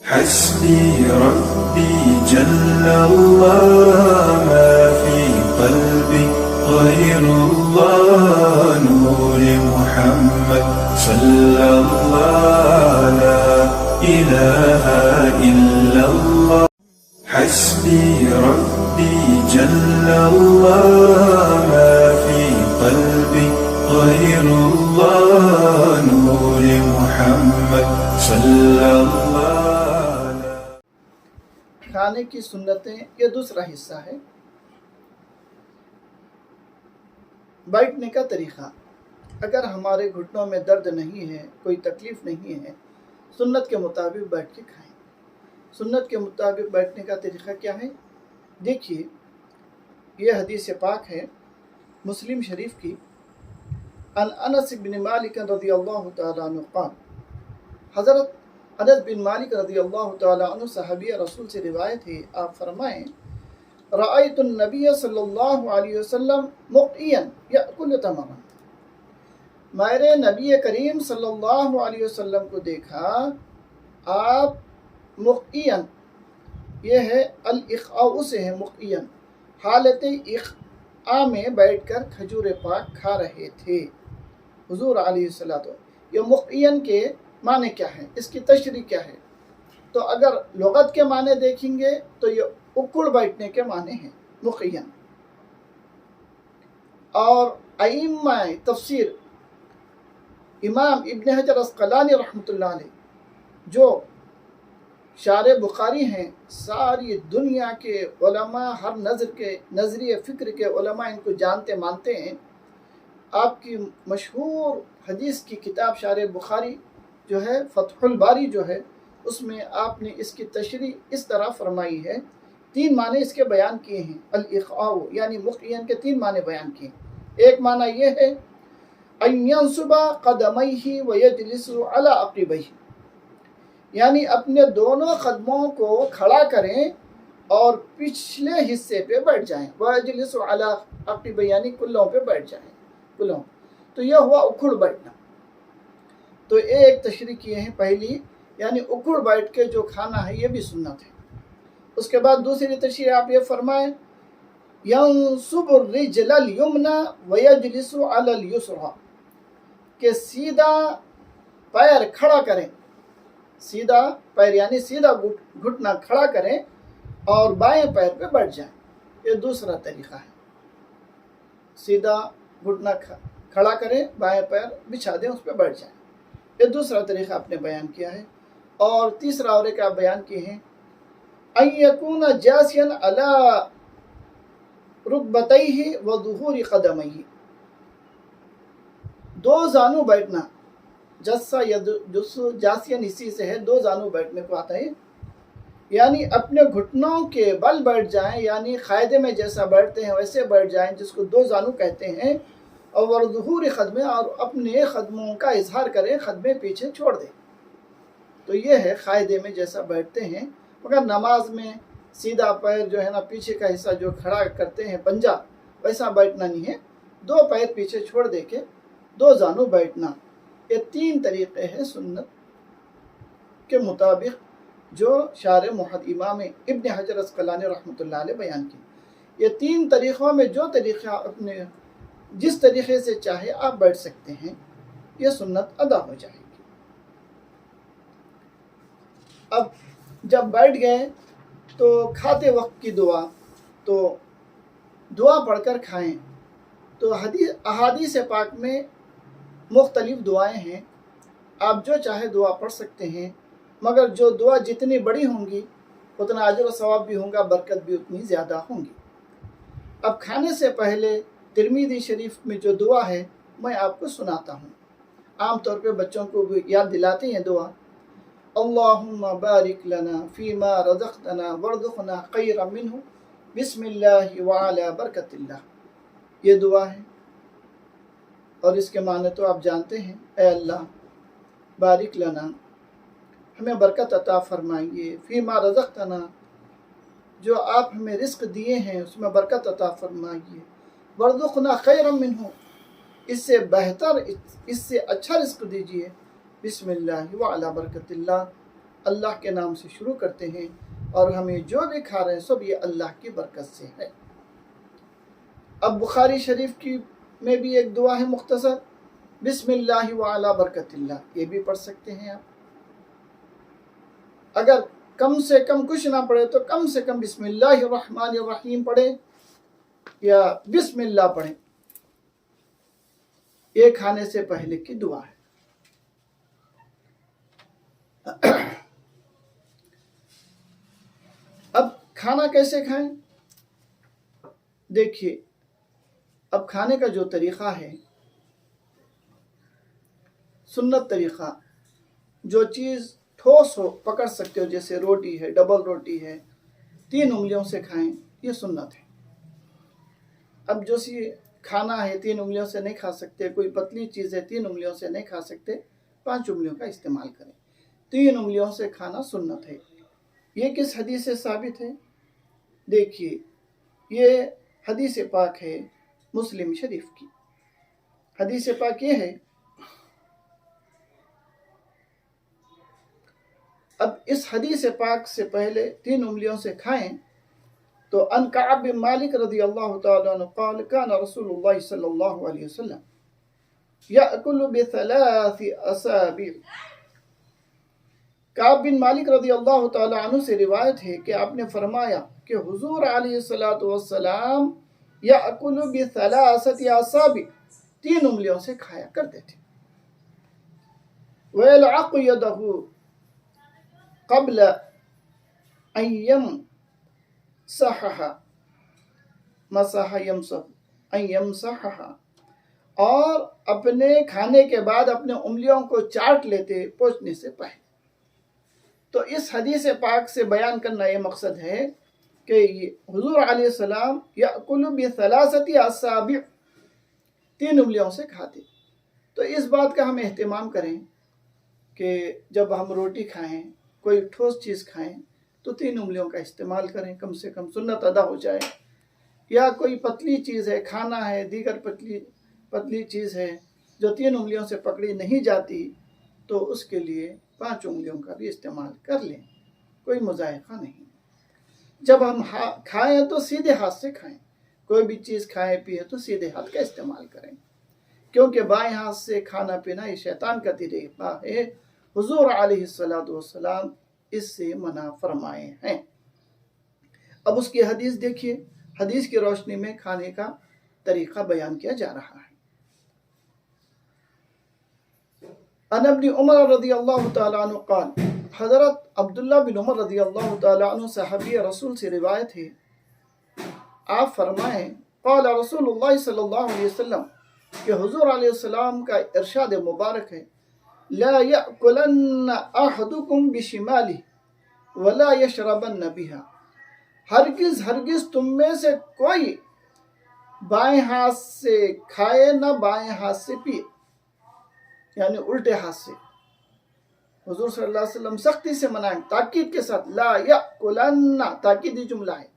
حسبي ربي جل الله ما في قلبي غير الله نور محمد صلى الله لا إله إلا الله حسبي ربي جل الله ما في قلبي غير الله نور محمد صلى الله کھانے کی سنتیں یہ دوسرا حصہ ہے۔ بیٹھنے کا طریقہ، اگر ہمارے گھٹنوں میں درد نہیں ہے، کوئی تکلیف نہیں ہے، سنت کے مطابق بیٹھ کے کھائیں۔ سنت کے مطابق بیٹھنے کا طریقہ کیا ہے؟ دیکھیے، یہ حدیث پاک ہے مسلم شریف کی، عن انس بن مالک رضی اللہ تعالیٰ عنہ قال، حضرت انس بن مالک رضی اللہ تعالیٰ عنہ صحابی رسول سے روایت ہے، آپ فرمائیں رأیت النبی صلی اللہ علیہ وسلم مقعیا یأکل تمرا، میرے نبی کریم صلی اللہ علیہ وسلم کو دیکھا آپ مقعیا، یہ ہے الاقعاء سے ہے مقعیا، حالت اقعاء میں بیٹھ کر کھجور پاک کھا رہے تھے حضور علیہ الصلوۃ والسلام۔ یہ مقعیا کے معنی کیا ہے، اس کی تشریح کیا ہے؟ تو اگر لغت کے معنی دیکھیں گے تو یہ اکڑ بیٹھنے کے معنی ہیں مقعیا، اور ائمہ تفسیر امام ابن حجر عسقلانی رحمۃ اللہ علیہ جو شارح بخاری ہیں، ساری دنیا کے علماء، ہر نظریے فکر کے علماء ان کو جانتے مانتے ہیں۔ آپ کی مشہور حدیث کی کتاب شارح بخاری جو ہے فتح الباری جو ہے، اس میں آپ نے اس کی تشریح اس طرح فرمائی ہے، تین معنی اس کے بیان کیے ہیں۔ الاقعاء یعنی مقعیا کے تین معنی بیان کیے ہیں۔ ایک معنی یہ ہے ان ينصب قدمیہ ویجلس علی عقبیہ، یعنی اپنے دونوں قدموں کو کھڑا کریں اور پچھلے حصے پہ بیٹھ جائیں، ویجلس علی عقبیہ یعنی کلوں پہ بیٹھ جائیں، کلوں۔ تو یہ ہوا اکھڑ بیٹھنا۔ تو ایک تشریح کیے ہیں پہلی، یعنی اکھڑ بیٹھ کے جو کھانا ہے یہ بھی سنت ہے۔ اس کے بعد دوسری تشریح آپ یہ فرمائیں ينصب الرجل اليمنى ويجلس على اليسرى، کہ سیدھا پیر کھڑا کریں، سیدھا پیر یعنی سیدھا گھٹنا کھڑا کریں اور بائیں پیر پہ بیٹھ جائیں۔ یہ دوسرا طریقہ ہے، سیدھا گھٹنا کھڑا کریں، بائیں پیر بچھا دیں، اس پہ بیٹھ جائیں۔ یہ دوسرا طریقہ آپ نے بیان کیا ہے۔ اور تیسرا اور ایک آپ بیان کیے ہیں ان یکون جاسیا علی رکبتیہ وظہور قدمیہ، دو زانو بیٹھنا، جاسین اسی سے ہے، دو زانو بیٹھنے کو آتا ہے، یعنی اپنے گھٹنوں کے بل بیٹھ جائیں، یعنی قاعدے میں جیسا بیٹھتے ہیں ویسے بیٹھ جائیں، جس کو دو زانو کہتے ہیں، اور ظہور قدمے، اور اپنے قدموں کا اظہار کریں، قدمے پیچھے چھوڑ دیں۔ تو یہ ہے قاعدے میں جیسا بیٹھتے ہیں، مگر نماز میں سیدھا پیر جو ہے نا پیچھے کا حصہ جو کھڑا کرتے ہیں پنجہ، ویسا بیٹھنا نہیں ہے، دو پیر پیچھے چھوڑ دے کے دو زانو بیٹھنا۔ یہ تین طریقے ہیں سنت کے مطابق جو شارح امام ابن حجر عسقلانی رحمۃ اللہ علیہ بیان کی۔ یہ تین طریقوں میں جو طریقہ اپنے جس طریقے سے چاہے آپ بیٹھ سکتے ہیں، یہ سنت ادا ہو جائے گی۔ اب جب بیٹھ گئے تو کھاتے وقت کی دعا پڑھ کر کھائیں۔ تو احادیث پاک میں مختلف دعائیں ہیں، آپ جو چاہے دعا پڑھ سکتے ہیں، مگر جو دعا جتنی بڑی ہوں گی اتنا اجر و ثواب بھی ہوگا، برکت بھی اتنی زیادہ ہوں گی۔ اب کھانے سے پہلے ترمذی شریف میں جو دعا ہے میں آپ کو سناتا ہوں، عام طور پہ بچوں کو بھی یاد دلاتے ہیں دعا، اللہم بارک لنا فیما رزقتنا وارزقنا خیرا منہ بسم اللہ وعلی برکت اللہ، یہ دعا ہے۔ اور اس کے معنی تو آپ جانتے ہیں، اے اللہ بارک لنا، ہمیں برکت عطا فرمائیے، فیما رزقتنا، جو آپ ہمیں رزق دیے ہیں اس میں برکت عطا فرمائیے، وارزقنا خیرا منہ، اس سے بہتر، اس سے اچھا رزق دیجیے، بسم اللہ وعلی برکت اللہ، اللہ کے نام سے شروع کرتے ہیں اور ہمیں جو بھی کھا رہے ہیں سب یہ اللہ کی برکت سے ہے۔ اب بخاری شریف کی میں بھی ایک دعا ہے مختصر، بسم اللہ وعلی برکت اللہ، یہ بھی پڑھ سکتے ہیں آپ۔ اگر کم سے کم کچھ نہ پڑھے تو کم سے کم بسم اللہ الرحمن الرحیم پڑھیں یا بسم اللہ پڑھیں، یہ کھانے سے پہلے کی دعا ہے۔ اب کھانا کیسے کھائیں؟ دیکھیے، اب کھانے کا جو طریقہ ہے، سنت طریقہ، جو چیز ٹھوس ہو پکڑ سکتے ہو، جیسے روٹی ہے، ڈبل روٹی ہے، 3 انگلیوں سے کھائیں، یہ سنت ہے۔ اب جو سی کھانا ہے 3 انگلیوں سے نہیں کھا سکتے، کوئی پتلی چیز ہے 3 انگلیوں سے نہیں کھا سکتے، 5 انگلیوں کا استعمال کریں۔ 3 انگلیوں سے کھانا سنت ہے۔ یہ کس حدیث سے ثابت ہے؟ دیکھیے، یہ حدیث پاک ہے مسلم شریف کی۔ حدیث پاک یہ ہے، اب اس حدیث پاک سے پہلے 3 انگلیوں سے کھائیں تو ان کعب بن مالک رضی اللہ تعالیٰ عنہ قال کان رسول اللہ صلی اللہ علیہ وسلم یأکل بثلاث اصابع۔ کعب بن مالک رضی اللہ تعالیٰ عنہ سے روایت ہے کہ آپ نے فرمایا کہ حضور علیہ السلام یأکل بثلاث اصابع، 3 انگلیوں سے کھایا کرتے تھے۔ ویلعق یدہ قبل ان یمسحها، مسح یمسح ان یمسحها، اور اپنے کھانے کے بعد اپنے انگلیوں کو چاٹ لیتے پوچھنے سے پہلے۔ تو اس حدیث پاک سے بیان کرنا یہ مقصد ہے کہ حضور علیہ السلام یأکل بثلاث اصابع، 3 انگلیوں سے کھاتے۔ تو اس بات کا ہم اہتمام کریں کہ جب ہم روٹی کھائیں، کوئی ٹھوس چیز کھائیں تو 3 انگلیوں کا استعمال کریں، کم سے کم سنت ادا ہو جائے۔ یا کوئی پتلی چیز ہے، کھانا ہے، دیگر پتلی چیز ہے جو 3 انگلیوں سے پکڑی نہیں جاتی، تو اس کے لیے 5 انگلیوں کا بھی استعمال کر لیں، کوئی مذائقہ نہیں۔ جب ہم کھائیں تو سیدھے ہاتھ سے کھائیں، کوئی بھی چیز کھائیں پیئے تو سیدھے ہاتھ کا استعمال کریں، کیونکہ بائیں ہاتھ سے کھانا پینا یہ شیطان کا طریقہ ہے۔ حضور علیہ السلام اس سے منع فرمائے ہیں۔ اب اس کی حدیث دیکھیے، حدیث کی روشنی میں کھانے کا طریقہ بیان کیا جا رہا ہے۔ عن ابن عمر رضی اللہ تعالیٰ عنہ قال، حضرت عبداللہ بن عمر رضی اللہ تعالیٰ عنہ صحابی رسول سے روایت ہے، آپ فرمائیں قال رسول اللہ صلی اللہ علیہ وسلم، کہ حضور علیہ السلام کا ارشاد مبارک ہے، لا یأکلن احدکم بشمالہ ولا یشربن بها، ہرگز تم میں سے کوئی بائیں ہاتھ سے کھائے نہ بائیں ہاتھ سے پیے، یعنی الٹے ہاتھ سے۔ حضور صلی اللہ علیہ وسلم سختی سے منائیں، تاکید کے ساتھ، لا یأکلن، تاکیدی جملہ ہے،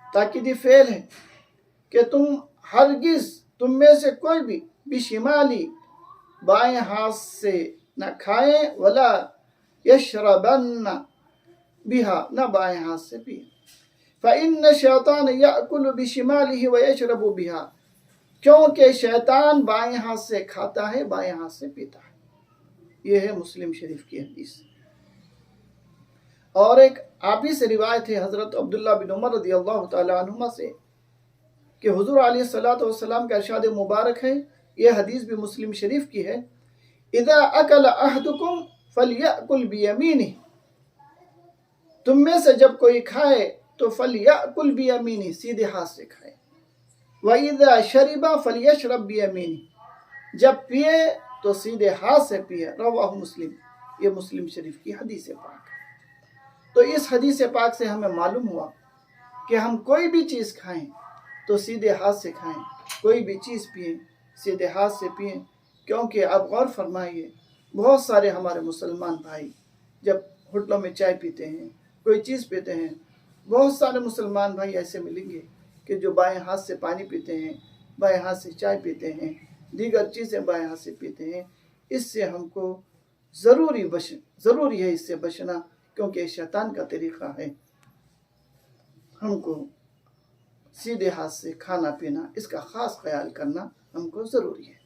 تاکیدی فعل ہے کہ ہرگز تم میں سے کوئی بھی بشمالی، بائیں ہاتھ سے نہ کھائیں، ولا یشربن بها، نہ بائیں ہاتھ سے پیے۔ فإن الشیطان یأکل بشمالہ ویشرب بها، کیونکہ شیطان بائیں ہاتھ سے کھاتا ہے، بائیں ہاتھ سے پیتا ہے۔ یہ ہے مسلم شریف کی حدیث۔ اور ایک آپ ہی سے روایت ہے حضرت عبداللہ بن عمر رضی اللہ تعالیٰ عنہما سے کہ حضور علیہ السلام کا ارشاد مبارک ہے، یہ حدیث بھی مسلم شریف کی ہے، اذا اکل احدکم فلیأکل بیمینہ، تم میں سے جب کوئی کھائے تو فلیأکل بیمینہ، سیدھے ہاتھ سے کھائے، وَإِذَا شَرِبَ فَلْيَشْرَبْ بِيَمِينِهِ، جب پیے تو سیدھے ہاتھ سے پیے۔ رواہ مسلم، یہ مسلم شریف کی حدیث پاک ہے۔ تو اس حدیث پاک سے ہمیں معلوم ہوا کہ ہم کوئی بھی چیز کھائیں تو سیدھے ہاتھ سے کھائیں، کوئی بھی چیز پئیں سیدھے ہاتھ سے پئیں، کیونکہ آپ غور فرمائیے، بہت سارے ہمارے مسلمان بھائی جب ہوٹلوں میں چائے پیتے ہیں، کوئی چیز پیتے ہیں، بہت سارے مسلمان بھائی ایسے ملیں گے کہ جو بائیں ہاتھ سے پانی پیتے ہیں، بائیں ہاتھ سے چائے پیتے ہیں، دیگر چیزیں بائیں ہاتھ سے پیتے ہیں۔ اس سے ہم کو ضروری ہے اس سے بچنا، کیونکہ یہ شیطان کا طریقہ ہے۔ ہم کو سیدھے ہاتھ سے کھانا پینا، اس کا خاص خیال کرنا ہم کو ضروری ہے۔